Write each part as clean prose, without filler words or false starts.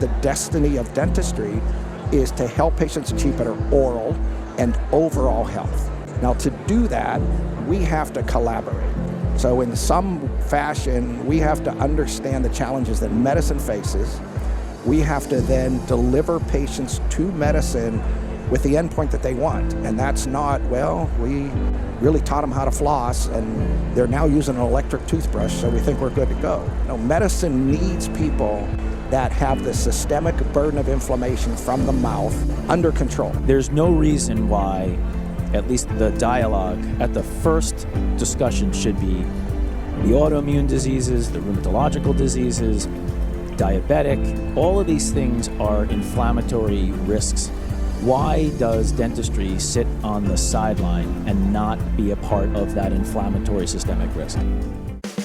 the destiny of dentistry is to help patients achieve better oral and overall health. Now, to do that, we have to collaborate. So in some fashion, we have to understand the challenges that medicine faces. We have to then deliver patients to medicine with the endpoint that they want. And that's not, well, we really taught them how to floss and they're now using an electric toothbrush, so we think we're good to go. No, medicine needs people that have the systemic burden of inflammation from the mouth under control. There's no reason why, at least the dialogue at the first discussion should be the autoimmune diseases, the rheumatological diseases, diabetic. All of these things are inflammatory risks. Why does dentistry sit on the sideline and not be a part of that inflammatory systemic risk?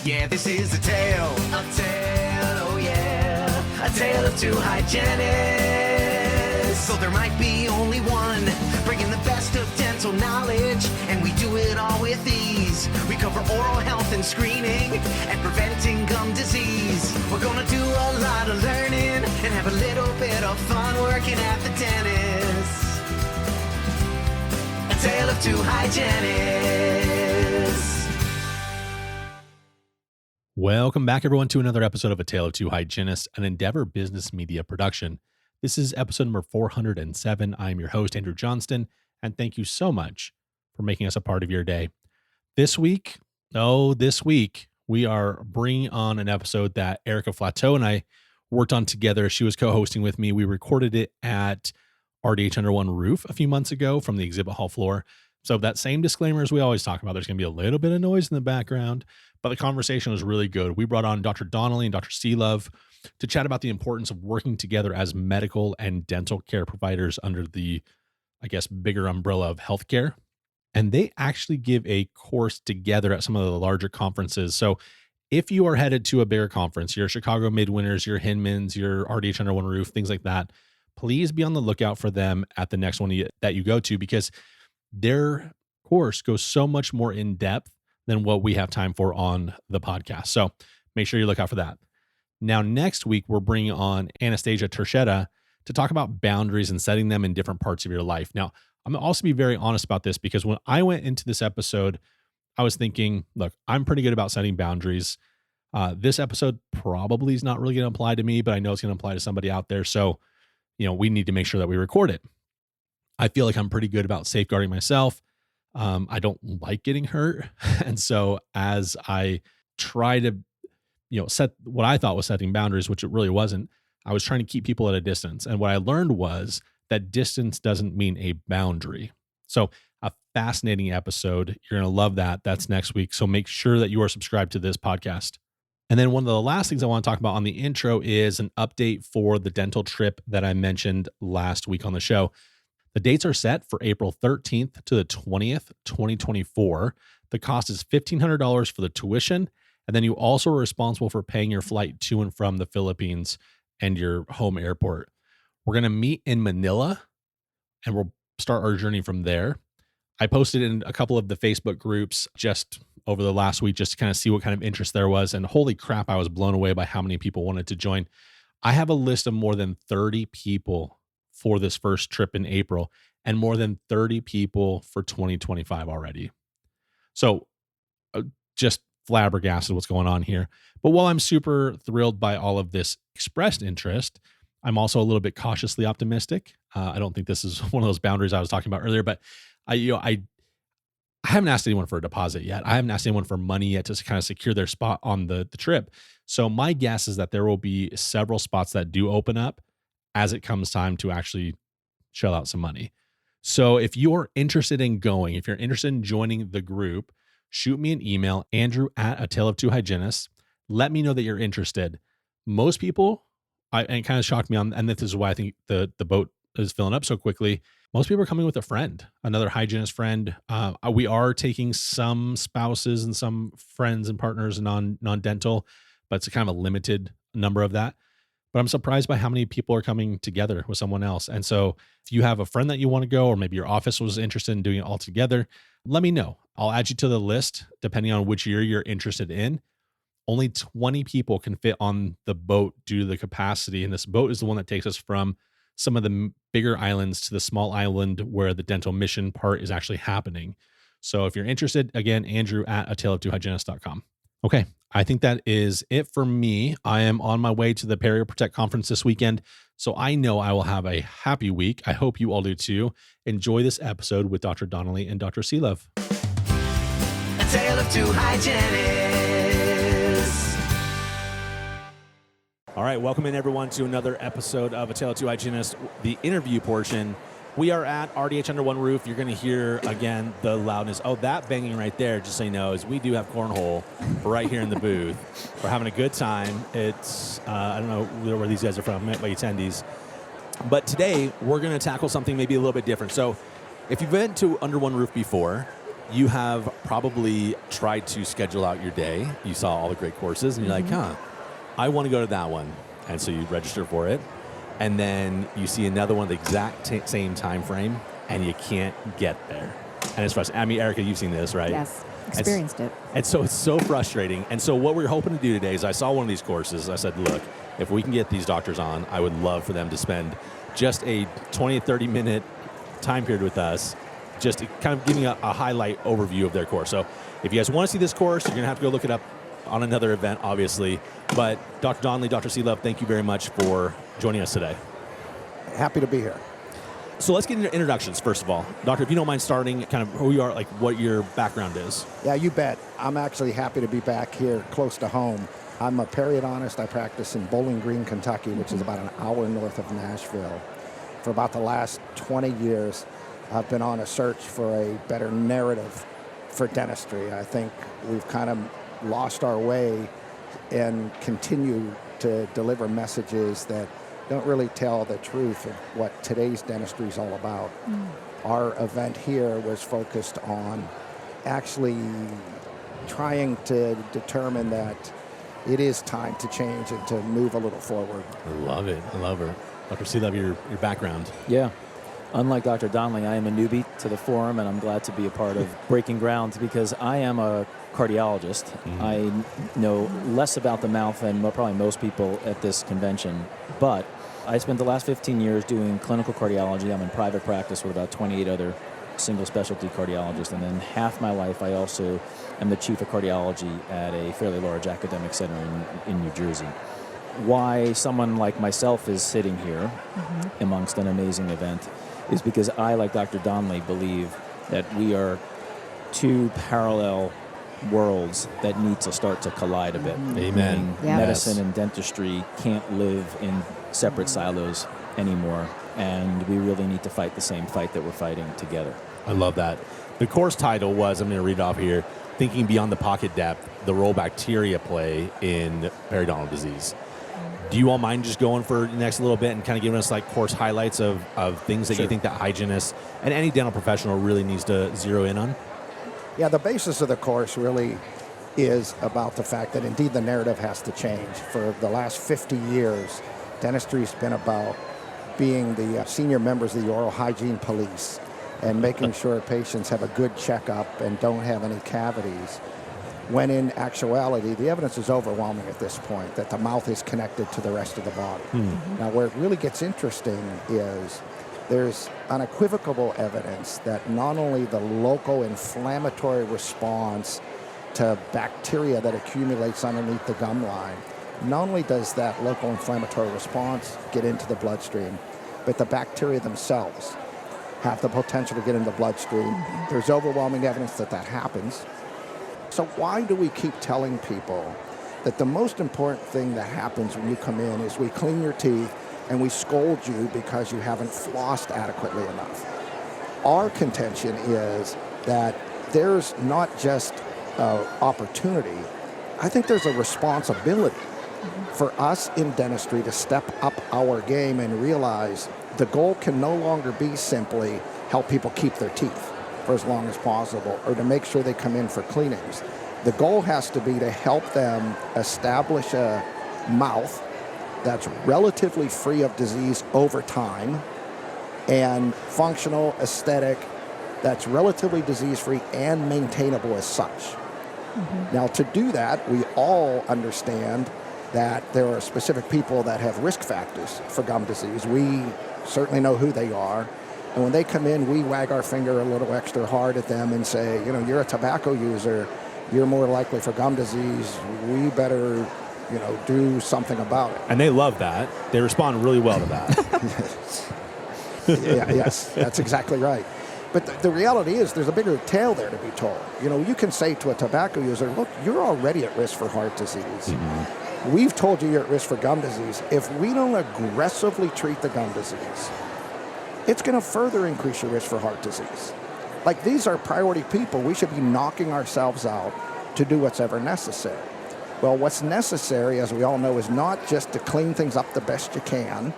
Yeah, this is a tale, oh yeah, a tale of two hygienists. So there might be only one, bringing the best of dental knowledge, and we do it all with ease. We cover oral health and screening, and preventing gum disease. We're gonna do a lot of learning, and have a little bit of fun working at the dentist. A tale of two hygienists. Welcome back, everyone, to another episode of A Tale of Two Hygienists, an Endeavor Business Media production. This is episode number 407. I'm your host, Andrew Johnston, and thank you so much for making us a part of your day. This week, we are bringing on an episode that Erica Flateau and I worked on together. She was co-hosting with me. We recorded it at RDH Under One Roof a few months ago from the exhibit hall floor. So that same disclaimer as we always talk about, there's going to be a little bit of noise in the background, but the conversation was really good. We brought on Dr. Donley and Dr. Sealove to chat about the importance of working together as medical and dental care providers under the, I guess, bigger umbrella of healthcare. And they actually give a course together at some of the larger conferences. So if you are headed to a bigger conference, your Chicago Midwinters, your Hinmans, your RDH Under One Roof, things like that, please be on the lookout for them at the next one that you go to, because their course goes so much more in depth than what we have time for on the podcast. So make sure you look out for that. Now, next week, we're bringing on Anastasia Tershetta to talk about boundaries and setting them in different parts of your life. Now, I'm going to also be very honest about this, because when I went into this episode, I was thinking, look, I'm pretty good about setting boundaries. This episode probably is not really going to apply to me, but I know it's going to apply to somebody out there. So, we need to make sure that we record it. I feel like I'm pretty good about safeguarding myself. I don't like getting hurt. And so as I try to, set what I thought was setting boundaries, which it really wasn't, I was trying to keep people at a distance. And what I learned was that distance doesn't mean a boundary. So a fascinating episode. You're going to love that. That's next week. So make sure that you are subscribed to this podcast. And then one of the last things I want to talk about on the intro is an update for the dental trip that I mentioned last week on the show. The dates are set for April 13th to the 20th, 2024. The cost is $1,500 for the tuition. And then you also are responsible for paying your flight to and from the Philippines and your home airport. We're going to meet in Manila, and we'll start our journey from there. I posted in a couple of the Facebook groups just over the last week just to kind of see what kind of interest there was. And holy crap, I was blown away by how many people wanted to join. I have a list of more than 30 people for this first trip in April, and more than 30 people for 2025 already. So just flabbergasted what's going on here. But while I'm super thrilled by all of this expressed interest, I'm also a little bit cautiously optimistic. I don't think this is one of those boundaries I was talking about earlier, but I haven't asked anyone for a deposit yet. I haven't asked anyone for money yet to kind of secure their spot on the trip. So my guess is that there will be several spots that do open up as it comes time to actually shell out some money. So if you're interested in going, if you're interested in joining the group, shoot me an email, andrew@ataleoftwohygienists. Let me know that you're interested. Most people, and it kind of shocked me and this is why I think the boat is filling up so quickly. Most people are coming with a friend, another hygienist friend. We are taking some spouses and some friends and partners non-dental, but it's a kind of a limited number of that. But I'm surprised by how many people are coming together with someone else. And so if you have a friend that you want to go, or maybe your office was interested in doing it all together, let me know. I'll add you to the list depending on which year you're interested in. only 20 people can fit on the boat due to the capacity. And this boat is the one that takes us from some of the bigger islands to the small island where the dental mission part is actually happening. So if you're interested, again, Andrew at ataleoftwohygienists.com. Okay, I think that is it for me. I am on my way to the Perio Protect conference this weekend, so I know I will have a happy week. I hope you all do too. Enjoy this episode with Dr. Donley and Dr. Sealove. A tale of two hygienists. All right, welcome in everyone to another episode of A Tale of Two Hygienists, the interview portion. We are at RDH Under One Roof. You're going to hear, again, the loudness. Oh, that banging right there, just so you know, is we do have cornhole right here in the booth. We're having a good time. It's, I don't know where these guys are from, my attendees. But today, we're going to tackle something maybe a little bit different. So if you've been to Under One Roof before, you have probably tried to schedule out your day. You saw all the great courses, and you're like, I want to go to that one. And so you register for it. And then you see another one, the exact same time frame, and you can't get there. And it's frustrating. I mean, Erica, you've seen this, right? Yes, experienced it. And so it's so frustrating. And so what we're hoping to do today is I saw one of these courses. I said, look, if we can get these doctors on, I would love for them to spend just a 20 to 30-minute time period with us, just kind of giving a highlight overview of their course. So if you guys want to see this course, you're going to have to go look it up on another event, obviously. But Dr. Donley, Dr. Sealove, thank you very much for joining us today. Happy to be here. So let's get into introductions, first of all. Doctor, if you don't mind starting kind of who you are, like what your background is. Yeah, you bet. I'm actually happy to be back here close to home. I'm a periodontist. I practice in Bowling Green, Kentucky, which is about an hour north of Nashville. For about the last 20 years, I've been on a search for a better narrative for dentistry. I think we've kind of lost our way and continue to deliver messages that don't really tell the truth of what today's dentistry is all about. Our event here was focused on actually trying to determine that it is time to change and to move a little forward. I love it. I love her. Dr. Sealove, your background. Yeah. Unlike Dr. Donley, I am a newbie to the forum, and I'm glad to be a part of breaking ground because I am a cardiologist. I know less about the mouth than probably most people at this convention, but I spent the last 15 years doing clinical cardiology. I'm in private practice with about 28 other single specialty cardiologists, and then half my life I also am the chief of cardiology at a fairly large academic center in New Jersey. Why someone like myself is sitting here amongst an amazing event is because I, like Dr. Donley, believe that we are two parallel worlds that need to start to collide a bit. Amen. Yeah. Medicine and dentistry can't live in separate silos anymore, and we really need to fight the same fight that we're fighting together. I love that. The course title was, I'm going to read it off here, Thinking Beyond the Pocket Depth, the Role Bacteria Play in Periodontal Disease. Do you all mind just going for the next little bit and kind of giving us like course highlights of things that you think that hygienists and any dental professional really needs to zero in on? Yeah, the basis of the course really is about the fact that indeed the narrative has to change. For the last 50 years, dentistry's been about being the senior members of the oral hygiene police and making sure patients have a good checkup and don't have any cavities. When in actuality, the evidence is overwhelming at this point that the mouth is connected to the rest of the body. Now, where it really gets interesting is there's unequivocal evidence that not only the local inflammatory response to bacteria that accumulates underneath the gum line, not only does that local inflammatory response get into the bloodstream, but the bacteria themselves have the potential to get into the bloodstream. There's overwhelming evidence that that happens. So why do we keep telling people that the most important thing that happens when you come in is we clean your teeth and we scold you because you haven't flossed adequately enough? Our contention is that there's not just an opportunity, I think there's a responsibility for us in dentistry to step up our game and realize the goal can no longer be simply help people keep their teeth for as long as possible or to make sure they come in for cleanings. The goal has to be to help them establish a mouth that's relatively free of disease over time and functional, aesthetic, that's relatively disease-free and maintainable as such. Now, to do that, we all understand that there are specific people that have risk factors for gum disease. We certainly know who they are. And when they come in, we wag our finger a little extra hard at them and say, you're a tobacco user. You're more likely for gum disease. We better, do something about it. And they love that. They respond really well to that. Yes, that's exactly right. But the reality is there's a bigger tale there to be told. You can say to a tobacco user, look, you're already at risk for heart disease. Mm-hmm. We've told you you're at risk for gum disease. If we don't aggressively treat the gum disease, it's going to further increase your risk for heart disease. Like, these are priority people. We should be knocking ourselves out to do what's ever necessary. Well, what's necessary, as we all know, is not just to clean things up the best you can,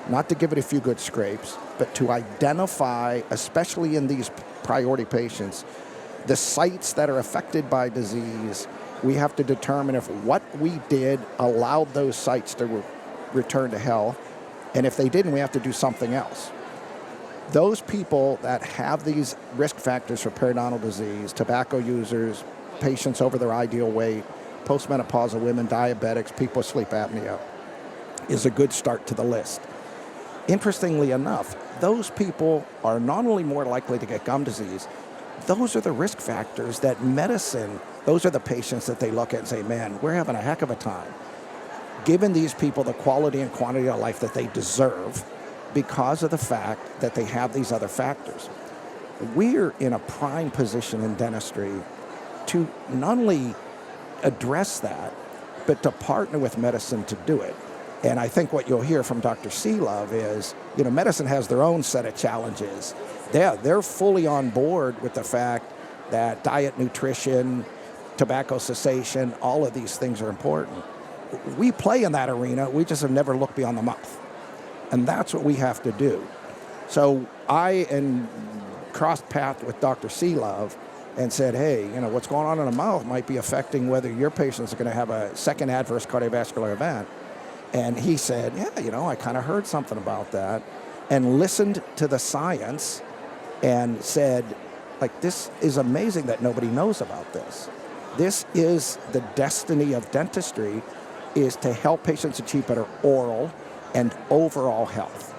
not to give it a few good scrapes, but to identify, especially in these priority patients, the sites that are affected by disease. We have to determine if what we did allowed those sites to return to health, and if they didn't, we have to do something else. Those people that have these risk factors for periodontal disease, tobacco users, patients over their ideal weight, postmenopausal women, diabetics, people with sleep apnea, is a good start to the list. Interestingly enough, those people are not only more likely to get gum disease, those are the risk factors that medicine, those are the patients that they look at and say, man, we're having a heck of a time. Giving these people the quality and quantity of life that they deserve because of the fact that they have these other factors. We're in a prime position in dentistry to not only address that, but to partner with medicine to do it. And I think what you'll hear from Dr. Sealove is, medicine has their own set of challenges. They're fully on board with the fact that diet, nutrition, tobacco cessation, all of these things are important. We play in that arena. We just have never looked beyond the mouth. And that's what we have to do. So I crossed paths with Dr. Sealove and said, hey, what's going on in the mouth might be affecting whether your patients are going to have a second adverse cardiovascular event. And he said, I kind of heard something about that, and listened to the science and said, this is amazing that nobody knows about this. This is the destiny of dentistry, is to help patients achieve better oral and overall health.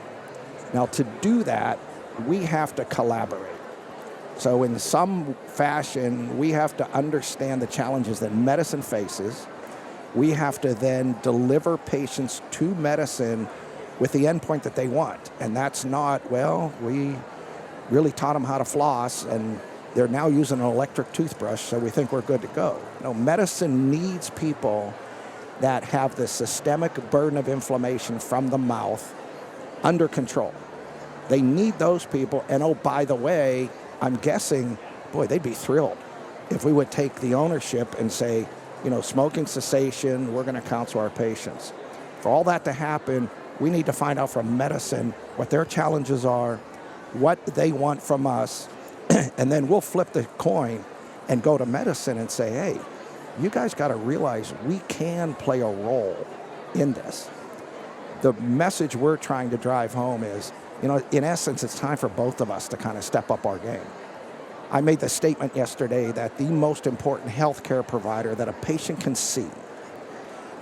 Now, to do that, we have to collaborate. So in some fashion, we have to understand the challenges that medicine faces. We have to then deliver patients to medicine with the endpoint that they want. And that's not, we really taught them how to floss, and they're now using an electric toothbrush, so we think we're good to go. No, medicine needs people that have the systemic burden of inflammation from the mouth under control. They need those people, and oh, by the way, I'm guessing, they'd be thrilled if we would take the ownership and say, smoking cessation, we're going to counsel our patients. For all that to happen, we need to find out from medicine what their challenges are, what they want from us, and then we'll flip the coin and go to medicine and say, hey, you guys got to realize we can play a role in this. The message we're trying to drive home is, in essence, it's time for both of us to kind of step up our game. I made the statement yesterday that the most important healthcare provider that a patient can see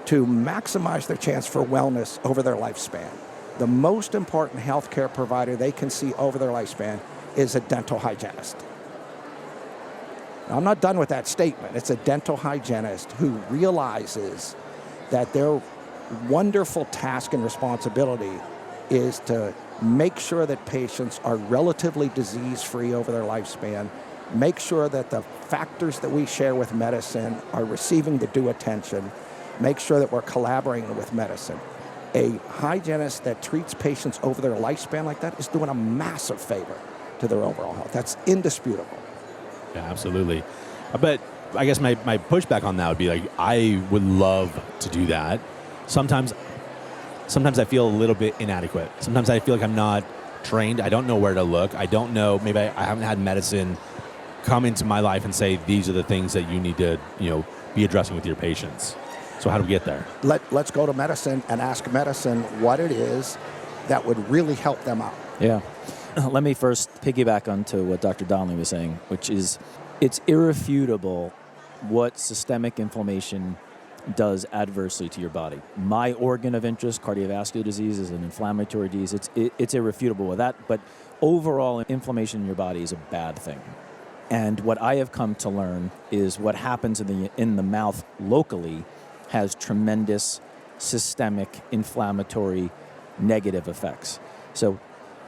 to maximize their chance for wellness over their lifespan, the most important healthcare provider they can see over their lifespan is a dental hygienist. Now, I'm not done with that statement. It's a dental hygienist who realizes that their wonderful task and responsibility is to make sure that patients are relatively disease-free over their lifespan, make sure that the factors that we share with medicine are receiving the due attention, make sure that we're collaborating with medicine. A hygienist that treats patients over their lifespan like that is doing a massive favor to their overall health. That's indisputable. Yeah, absolutely. But I guess my pushback on that would be I would love to do that. Sometimes I feel a little bit inadequate. Sometimes I feel like I'm not trained. I don't know where to look. I don't know. Maybe I haven't had medicine come into my life and say, these are the things that you need to, be addressing with your patients. So how do we get there? Let's go to medicine and ask medicine what it is that would really help them out. Yeah. Let me first piggyback onto what Dr. Donley was saying, which is it's irrefutable what systemic inflammation does adversely to your body. My organ of interest, cardiovascular disease, is an inflammatory disease. It's irrefutable with that, but overall inflammation in your body is a bad thing. And what I have come to learn is what happens in the mouth locally has tremendous systemic inflammatory negative effects. So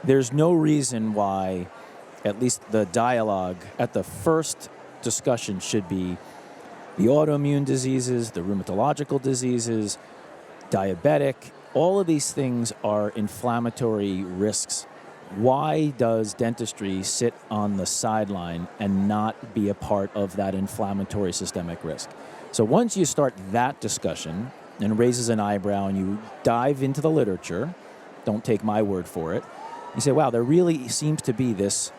there's no reason why, at least the dialogue at the first discussion should be the autoimmune diseases, the rheumatological diseases, diabetic. All of these things are inflammatory risks. Why does dentistry sit on the sideline and not be a part of that inflammatory systemic risk? So once you start that discussion and raises an eyebrow and you dive into the literature, don't take my word for it, you say, wow, there really seems to be this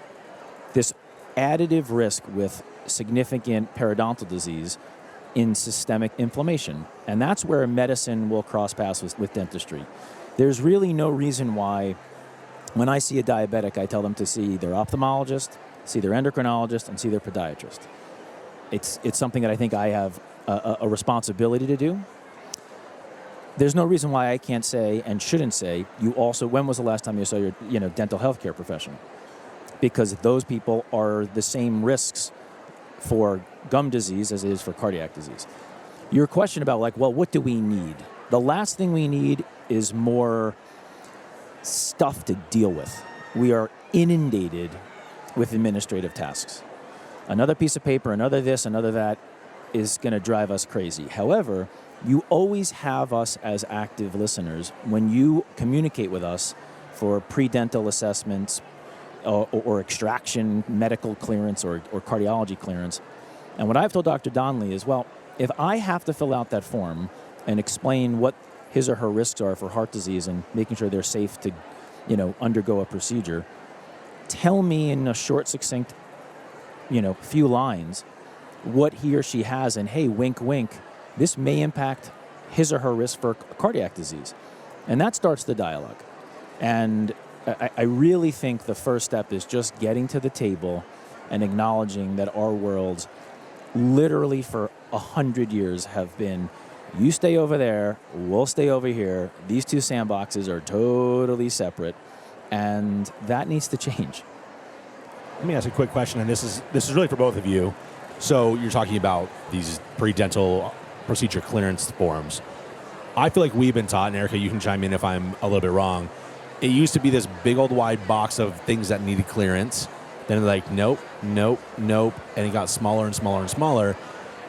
additive risk with significant periodontal disease in systemic inflammation. And that's where medicine will cross paths with dentistry. There's really no reason why when I see a diabetic, I tell them to see their ophthalmologist, see their endocrinologist, and see their podiatrist. It's something that I think I have a responsibility to do. There's no reason why I can't say and shouldn't say, you also, when was the last time you saw your dental health care professional? Because those people are the same risks for gum disease as it is for cardiac disease. Your question about what do we need? The last thing we need is more stuff to deal with. We are inundated with administrative tasks. Another piece of paper, another this, another that is going to drive us crazy. However, you always have us as active listeners when you communicate with us for pre-dental assessments or extraction, medical clearance, or cardiology clearance. And what I've told Dr. Donley is, well, if I have to fill out that form and explain what his or her risks are for heart disease and making sure they're safe to, undergo a procedure, tell me in a short, succinct, few lines what he or she has, and hey, wink, wink, this may impact his or her risk for cardiac disease. And that starts the dialogue. And I really think the first step is just getting to the table and acknowledging that our worlds literally for 100 years have been, you stay over there, we'll stay over here. These two sandboxes are totally separate, and that needs to change. Let me ask a quick question, and this is really for both of you. So you're talking about these pre-dental procedure clearance forms. I feel like we've been taught, and Erica, you can chime in if I'm a little bit wrong, it used to be this big old wide box of things that needed clearance. Then they're like, nope, nope, nope, and it got smaller and smaller and smaller.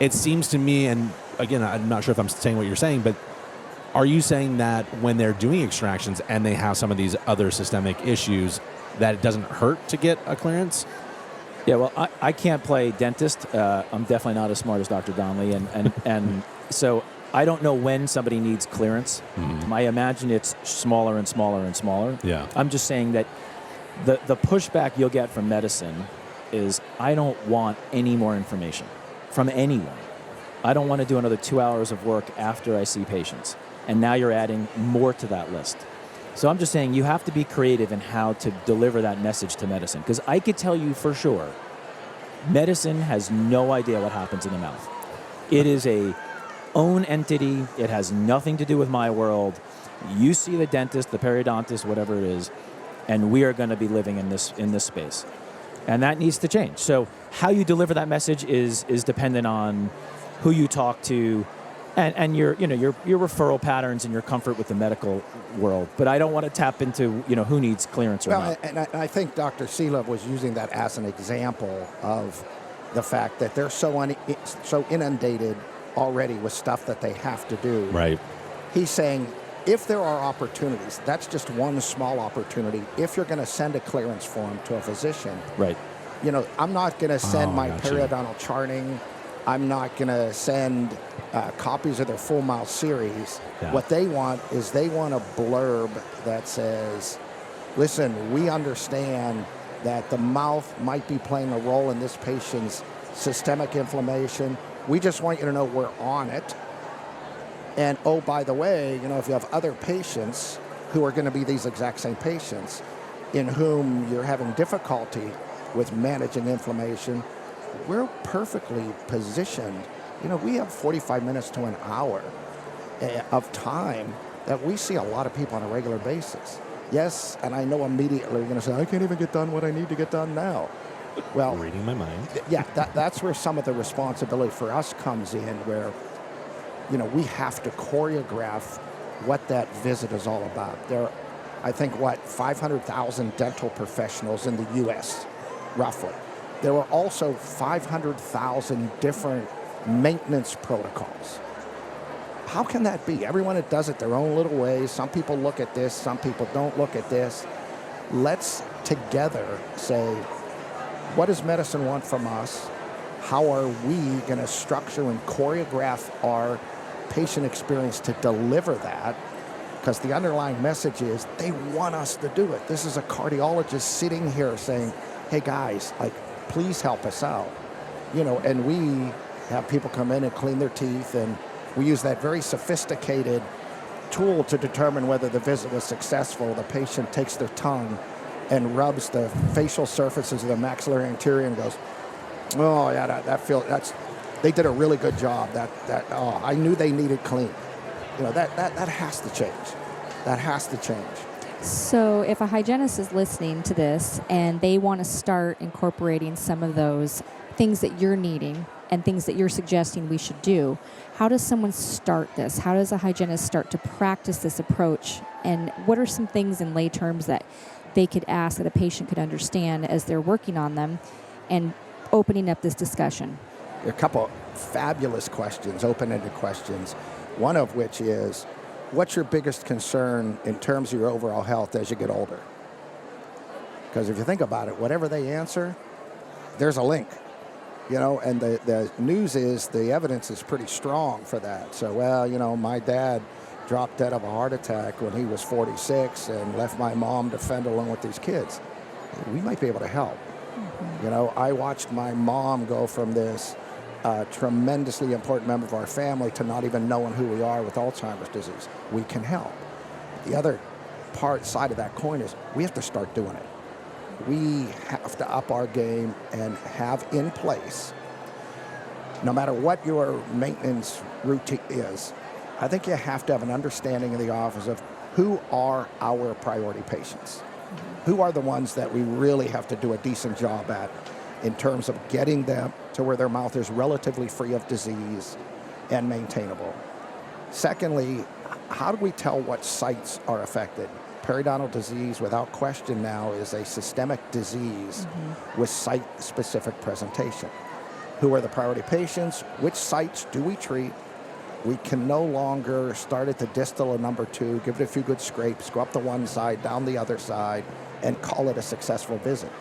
It seems to me, and again, I'm not sure if I'm saying what you're saying, but are you saying that when they're doing extractions and they have some of these other systemic issues, that it doesn't hurt to get a clearance? Yeah, well, I can't play dentist. I'm definitely not as smart as Dr. Donley, and so I don't know when somebody needs clearance. Mm-hmm. I imagine it's smaller and smaller and smaller. Yeah. I'm just saying that the pushback you'll get from medicine is, I don't want any more information from anyone. I don't want to do another 2 hours of work after I see patients. And now you're adding more to that list. So I'm just saying you have to be creative in how to deliver that message to medicine. Because I could tell you for sure, medicine has no idea what happens in the mouth. It is a own entity. It has nothing to do with my world. You see the dentist, the periodontist, whatever it is, and we are going to be living in this space. And that needs to change. So how you deliver that message is dependent on who you talk to and your referral patterns and your comfort with the medical world. But I don't want to tap into, who needs clearance or not. And I think Dr. Sealove was using that as an example of the fact that they're so inundated already with stuff that they have to do. Right. He's saying, if there are opportunities, that's just one small opportunity. If you're going to send a clearance form to a physician, right? I'm not going to send my gotcha. periodontal charting. I'm not going to send copies of their full mouth series. Yeah. What they want is they want a blurb that says, listen, we understand that the mouth might be playing a role in this patient's systemic inflammation. We just want you to know we're on it. And, oh, by the way, if you have other patients who are going to be these exact same patients in whom you're having difficulty with managing inflammation, we're perfectly positioned. You know, we have 45 minutes to an hour of time that we see a lot of people on a regular basis. Yes, and I know immediately you're going to say, I can't even get done what I need to get done now. Well, Reading my mind. yeah, that's where some of the responsibility for us comes in, where, you know, we have to choreograph what that visit is all about. There are, I think, 500,000 dental professionals in the U.S., roughly. There are also 500,000 different maintenance protocols. How can that be? Everyone that does it their own little ways. Some people look at this, some people don't look at this. Let's together say, what does medicine want from us? How are we going to structure and choreograph our patient experience to deliver that? Because the underlying message is they want us to do it. This is a cardiologist sitting here saying, hey guys, like, please help us out. You know, and we have people come in and clean their teeth, and we use that very sophisticated tool to determine whether the visit was successful. The patient takes their tongue and rubs the facial surfaces of the maxillary anterior and goes, oh yeah, they did a really good job. I knew they needed clean. You know, that has to change. That has to change. So if a hygienist is listening to this and they want to start incorporating some of those things that you're needing and things that you're suggesting we should do, how does someone start this? How does a hygienist start to practice this approach? And what are some things in lay terms that they could ask that a patient could understand as they're working on them and opening up this discussion? A couple fabulous questions, open-ended questions, one of which is, what's your biggest concern in terms of your overall health as you get older? Because if you think about it, whatever they answer, there's a link. You know, and the news is the evidence is pretty strong for that. So, well, you know, my dad dropped dead of a heart attack when he was 46 and left my mom to fend along with these kids. We might be able to help. Mm-hmm. You know, I watched my mom go from this tremendously important member of our family to not even knowing who we are with Alzheimer's disease. We can help. The other side of that coin is we have to start doing it. We have to up our game and have in place, no matter what your maintenance routine is, I think you have to have an understanding in the office of who are our priority patients. Who are the ones that we really have to do a decent job at in terms of getting them to where their mouth is relatively free of disease and maintainable. Secondly, how do we tell what sites are affected? Periodontal disease, without question now, is a systemic disease with site-specific presentation. Who are the priority patients? Which sites do we treat? We can no longer start at the distal of number 2, give it a few good scrapes, go up the one side, down the other side, and call it a successful visit.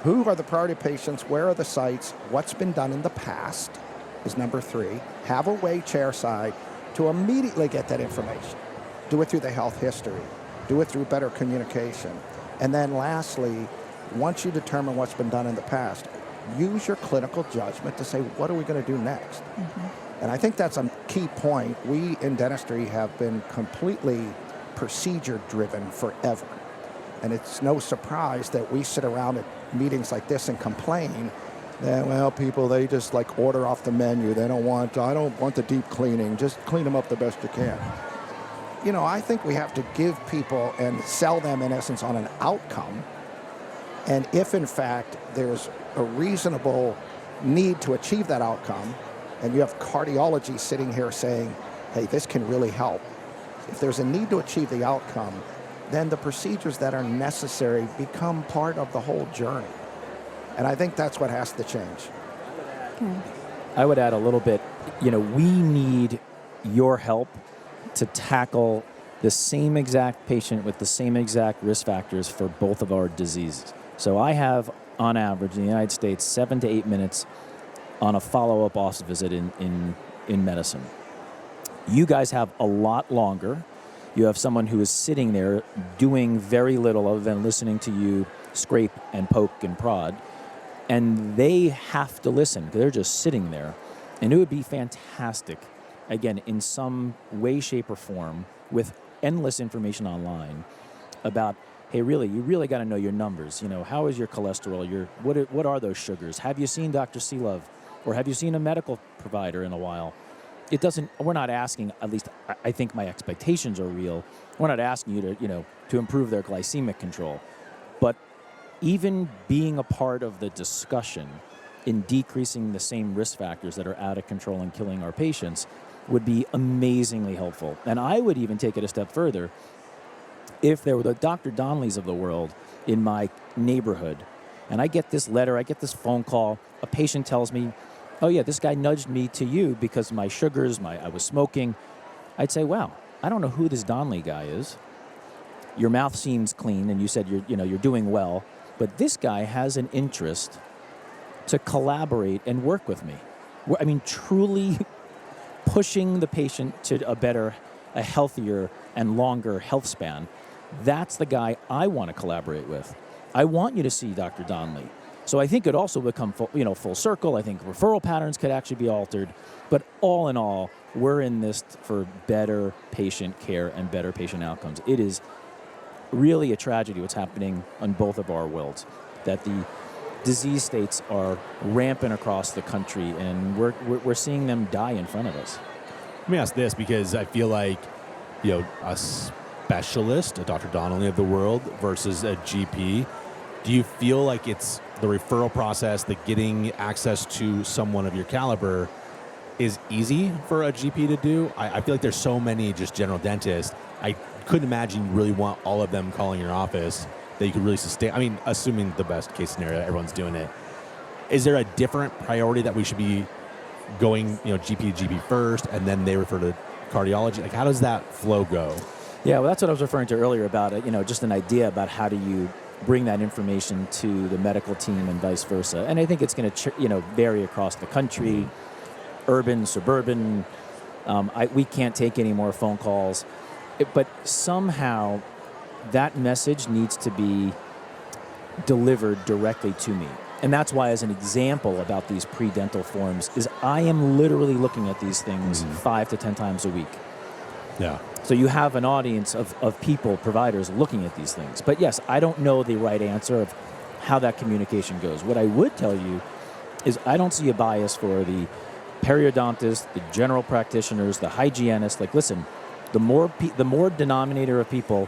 Who are the priority patients? Where are the sites? What's been done in the past is number 3. Have a way chairside to immediately get that information. Do it through the health history. Do it through better communication. And then lastly, once you determine what's been done in the past, use your clinical judgment to say, what are we going to do next? And I think that's a key point. We in dentistry have been completely procedure-driven forever. And it's no surprise that we sit around at meetings like this and complain that, well, people, they just like order off the menu. I don't want the deep cleaning. Just clean them up the best you can. You know, I think we have to give people and sell them, in essence, on an outcome. And if, in fact, there's a reasonable need to achieve that outcome, and you have cardiology sitting here saying, hey, this can really help. If there's a need to achieve the outcome, then the procedures that are necessary become part of the whole journey. And I think that's what has to change. I would add a little bit, you know, we need your help to tackle the same exact patient with the same exact risk factors for both of our diseases. So I have, on average, in the United States, 7 to 8 minutes on a follow-up office visit in medicine. You guys have a lot longer. You have someone who is sitting there doing very little other than listening to you scrape and poke and prod. And they have to listen because they're just sitting there. And it would be fantastic, again, in some way, shape, or form, with endless information online, about, hey, you really got to know your numbers. How is your cholesterol? What are those sugars? Have you seen Dr. Sealove, or have you seen a medical provider in a while? We're not asking, at least I think my expectations are real. We're not asking you to improve their glycemic control. But even being a part of the discussion in decreasing the same risk factors that are out of control and killing our patients would be amazingly helpful. And I would even take it a step further. If there were the Dr. Donleys of the world in my neighborhood, and I get this letter, I get this phone call, a patient tells me, oh yeah, this guy nudged me to you because my sugars, I was smoking. I'd say, wow, I don't know who this Donley guy is. Your mouth seems clean, and you said you're doing well, but this guy has an interest to collaborate and work with me. I mean, truly pushing the patient to a healthier and longer health span. That's the guy I want to collaborate with. I want you to see Dr. Donley. So I think it also become full circle. I think referral patterns could actually be altered. But all in all, we're in this for better patient care and better patient outcomes. It is really a tragedy what's happening on both of our worlds, that the disease states are rampant across the country, and we're seeing them die in front of us. Let me ask this, because I feel like, a specialist, a Dr. Donley of the world versus a GP, do you feel like it's the referral process, the getting access to someone of your caliber is easy for a GP to do? I feel like there's so many just general dentists. I couldn't imagine you really want all of them calling your office that you could really sustain. I mean, assuming the best case scenario, everyone's doing it. Is there a different priority that we should be going, GP to GP first, and then they refer to cardiology? Like, how does that flow go? Yeah, well, that's what I was referring to earlier about, just an idea about how do you bring that information to the medical team and vice versa. And I think it's going to, vary across the country, urban, suburban. We can't take any more phone calls. But somehow that message needs to be delivered directly to me. And that's why, as an example about these pre-dental forms, is I am literally looking at these things 5 to 10 times a week. Yeah. So you have an audience of people, providers, looking at these things. But yes, I don't know the right answer of how that communication goes. What I would tell you is I don't see a bias for the periodontist, the general practitioners, the hygienist. Like, listen, the more denominator of people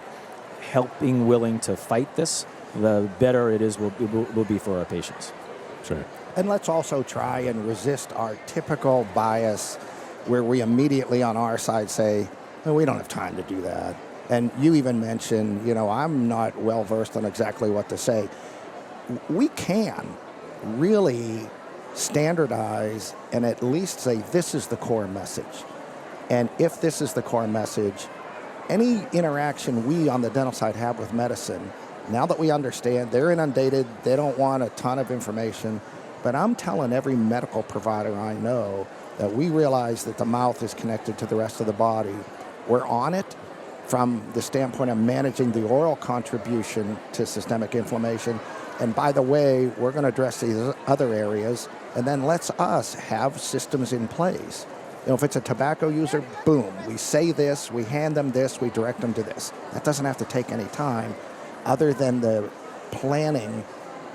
helping, willing to fight this, the better it will be for our patients. Sure. And let's also try and resist our typical bias where we immediately on our side say, well, we don't have time to do that. And you even mentioned, I'm not well versed on exactly what to say. We can really standardize and at least say this is the core message. And if this is the core message, any interaction we on the dental side have with medicine, now that we understand they're inundated, they don't want a ton of information, but I'm telling every medical provider I know that we realize that the mouth is connected to the rest of the body. We're on it from the standpoint of managing the oral contribution to systemic inflammation. And by the way, we're going to address these other areas, and then let's us have systems in place. If it's a tobacco user, boom, we say this, we hand them this, we direct them to this. That doesn't have to take any time other than the planning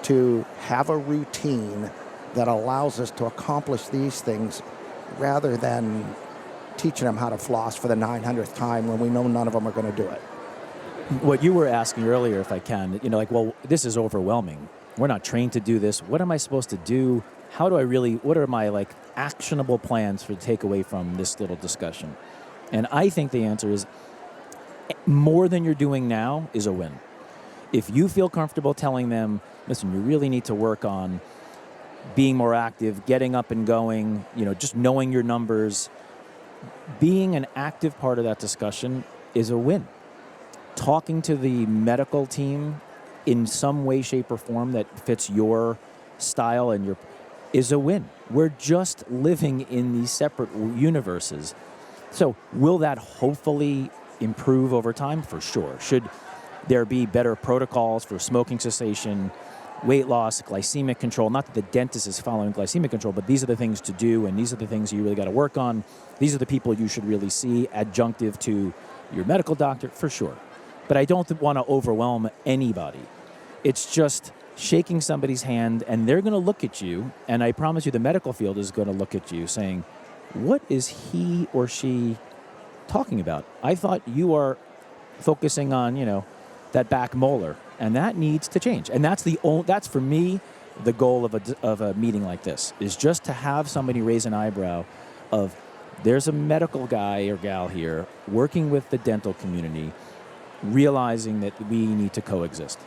to have a routine that allows us to accomplish these things rather than teaching them how to floss for the 900th time when we know none of them are going to do it. What you were asking earlier, if I can, this is overwhelming. We're not trained to do this. What am I supposed to do? What are my actionable plans to take away from this little discussion? And I think the answer is more than you're doing now is a win. If you feel comfortable telling them, listen, you really need to work on being more active, getting up and going, just knowing your numbers, being an active part of that discussion is a win. Talking to the medical team in some way, shape, or form that fits your style and is a win. We're just living in these separate universes. So will that hopefully improve over time? For sure. Should there be better protocols for smoking cessation, weight loss, glycemic control? Not that the dentist is following glycemic control, but these are the things to do, and these are the things you really got to work on. These are the people you should really see adjunctive to your medical doctor, for sure. but I don't want to overwhelm anybody. It's just shaking somebody's hand, and they're going to look at you, and I promise you the medical field is going to look at you saying, what is he or she talking about? I thought you are focusing on, that back molar, and that needs to change. And that's for me the goal of a meeting like this, is just to have somebody raise an eyebrow of, there's a medical guy or gal here working with the dental community, realizing that we need to coexist.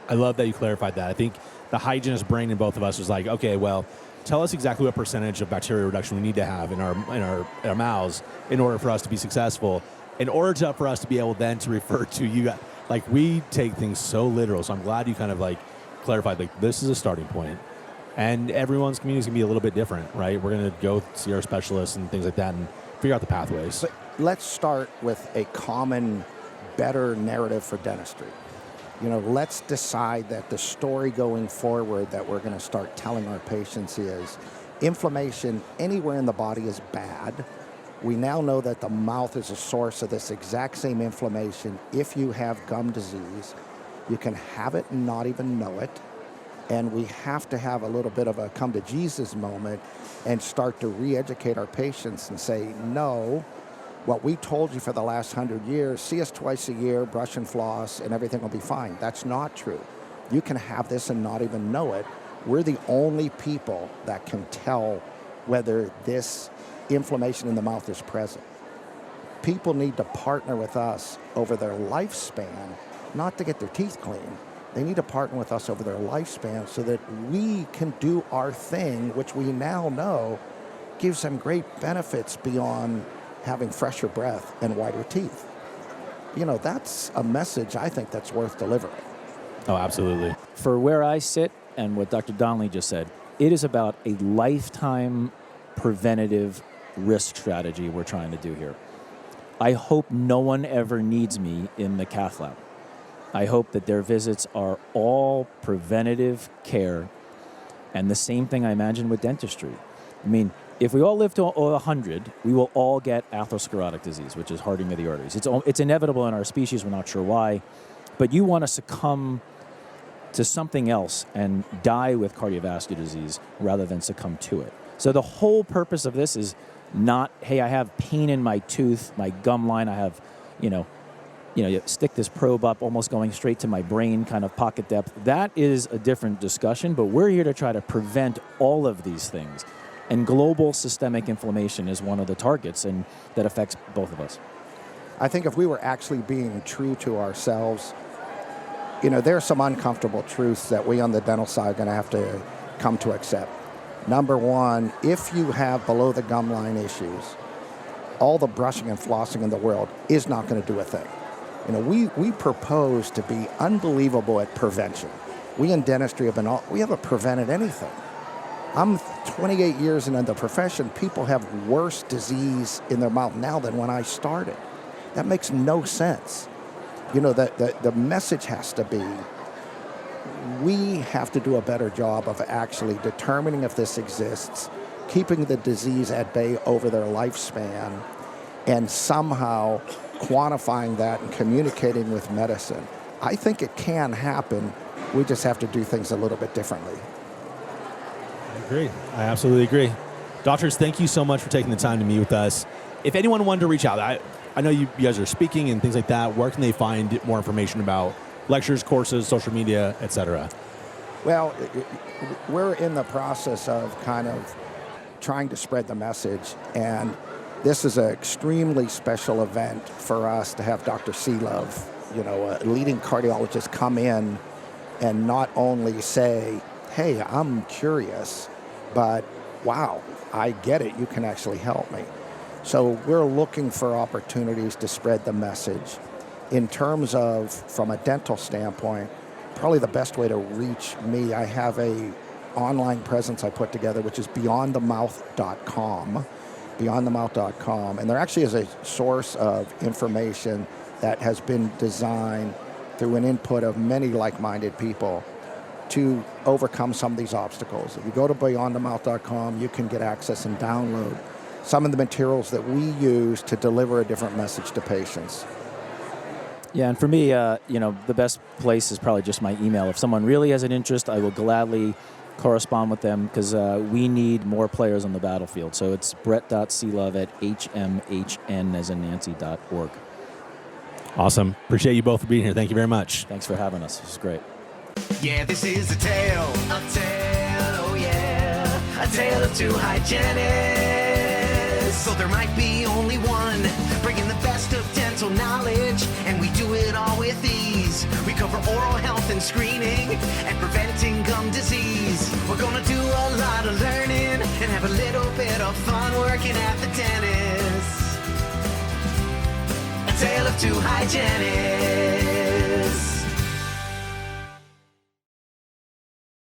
I love that you clarified that. I think the hygienist brain in both of us was like, okay, well, tell us exactly what percentage of bacteria reduction we need to have in our mouths in order for us to be successful, in order for us to be able then to refer to you guys. Like, we take things so literal. So I'm glad you kind of like clarified, like, this is a starting point. And everyone's community is going to be a little bit different, right? We're going to go see our specialists and things like that and figure out the pathways. But let's start with a common, better narrative for dentistry. Let's decide that the story going forward that we're going to start telling our patients is inflammation anywhere in the body is bad. We now know that the mouth is a source of this exact same inflammation. If you have gum disease, you can have it and not even know it. And we have to have a little bit of a come to Jesus moment and start to re-educate our patients and say, no, what we told you for the last 100 years, see us twice a year, brush and floss, and everything will be fine. That's not true. You can have this and not even know it. We're the only people that can tell whether this inflammation in the mouth is present. People need to partner with us over their lifespan, not to get their teeth clean. They need to partner with us over their lifespan so that we can do our thing, which we now know gives them great benefits beyond having fresher breath and whiter teeth. That's a message I think that's worth delivering. Oh, absolutely. For where I sit and what Dr. Donley just said, it is about a lifetime preventative risk strategy we're trying to do here. I hope no one ever needs me in the cath lab. I hope that their visits are all preventative care, and the same thing I imagine with dentistry. I mean, if we all live to 100, we will all get atherosclerotic disease, which is hardening of the arteries. It's inevitable in our species. We're not sure why. But you want to succumb to something else and die with cardiovascular disease rather than succumb to it. So the whole purpose of this is not, hey, I have pain in my tooth, my gum line, I have, you stick this probe up almost going straight to my brain, kind of pocket depth. That is a different discussion, but we're here to try to prevent all of these things. And global systemic inflammation is one of the targets, and that affects both of us. I think if we were actually being true to ourselves, there are some uncomfortable truths that we on the dental side are going to have to come to accept. Number one, if you have below the gum line issues, all the brushing and flossing in the world is not going to do a thing. We propose to be unbelievable at prevention. We in dentistry we haven't prevented anything. I'm 28 years into the profession. People have worse disease in their mouth now than when I started. That makes no sense. The message has to be, we have to do a better job of actually determining if this exists, keeping the disease at bay over their lifespan, and somehow quantifying that and communicating with medicine. I think it can happen. We just have to do things a little bit differently. I agree. I absolutely agree. Doctors, thank you so much for taking the time to meet with us. If anyone wanted to reach out, I know you guys are speaking and things like that. Where can they find more information about lectures, courses, social media, etc.? Well, we're in the process of kind of trying to spread the message, and this is an extremely special event for us to have Dr. Sealove, a leading cardiologist, come in and not only say, hey, I'm curious, but wow, I get it, you can actually help me. So we're looking for opportunities to spread the message. In terms of, from a dental standpoint, probably the best way to reach me, I have a online presence I put together, which is beyondthemouth.com, beyondthemouth.com. And there actually is a source of information that has been designed through an input of many like-minded people to overcome some of these obstacles. If you go to beyondthemouth.com, you can get access and download some of the materials that we use to deliver a different message to patients. Yeah, and for me, the best place is probably just my email. If someone really has an interest, I will gladly correspond with them because we need more players on the battlefield. So it's brett.sealove at hmhn as in Nancy.org. Awesome. Appreciate you both for being here. Thank you very much. Thanks for having us. This is great. Yeah, this is a tale, oh yeah, a tale of two hygienists. So there might be only one, bringing the best of dental knowledge, and we do it all with ease. We cover oral health and screening, and preventing gum disease. We're gonna do a lot of learning, and have a little bit of fun working at the dentist. A tale of two hygienists.